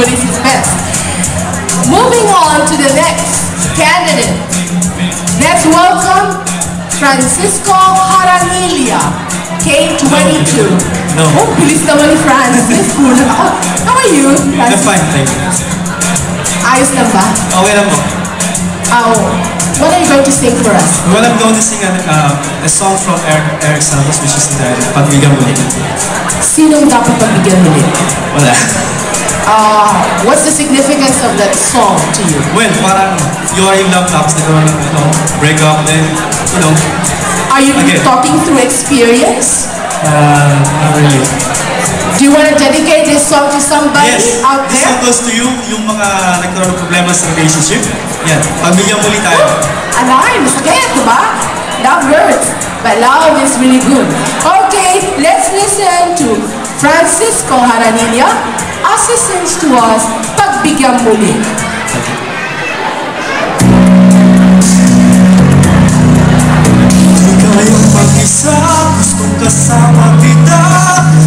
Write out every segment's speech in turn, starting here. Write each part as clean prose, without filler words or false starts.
everybody's his best. Moving on to the next candidate. Let's welcome Francisco Jaramillo, K22. No. Oh, bilis naman ni Francis. Kulang ako. How are you, I'm Francis? fine, thank you. Ayos lang ba? Okay lang po. Oh, what are you going to sing for us? Well, I'm going to sing a song from Eric Santos, which is entitled Pagbigyan Muli. Sinong dapat pagbigyan ulit? Wala. What's the significance of that song to you? Well, parang you are in love, tapos nagkaroon ng break up, then, Are you again. talking through experience? Not really. Do you want to dedicate this song to somebody Yes, out this there? song goes to you, yung mga nagkaroon ng problema sa relationship. Yan, pagbigyan muli tayo. Alay, masakit, diba? Love hurts, but love is really good. Okay, let's listen to Francisco Jaramillo as he sings to us, Pagbigyan Muli. Ikaw yung mag-isa, gustong kasama kita.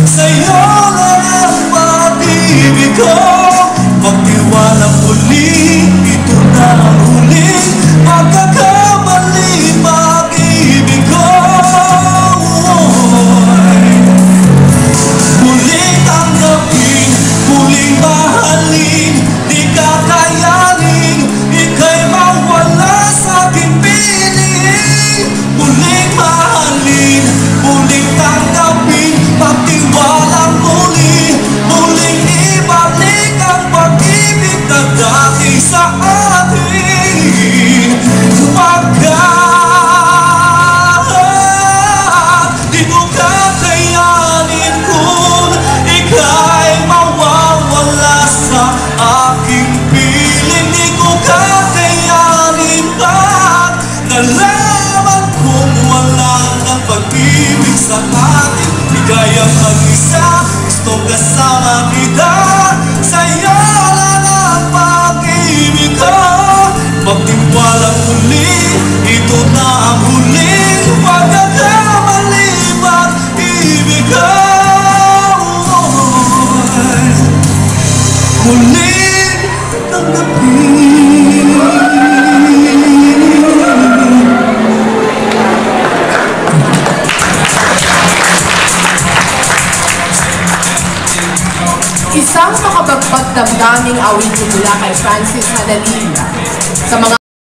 Sa'yo lang ang pag-ibig ko. Pagtiwala muli, ito na ang huling pagkakamali, pag-ibig ko. Muling tanggapin, muling mahalin, di kakayanin, ika'y mawala sa aking piling. Muling mahalin, muling tanggapin, pagtiwala muli, muling ibalik ang pag-ibig na dati sa atin. Pagkat di ko kakayanin kung ika'y mawawala sa aking piling. Di ko kakayanin pag nalaman kung wala ng pag-ibig sa atin. Ligayang mag-isa, gustong kasama kita. Sa'yo lang ang pag-ibig ko. Pagtiwala muli, ito na ang huling pagkakamali, pag-ibig ko. Muling tanggapin. Isang makapagpagdamdaming awitin mula kay Francis Jaramillo sa mga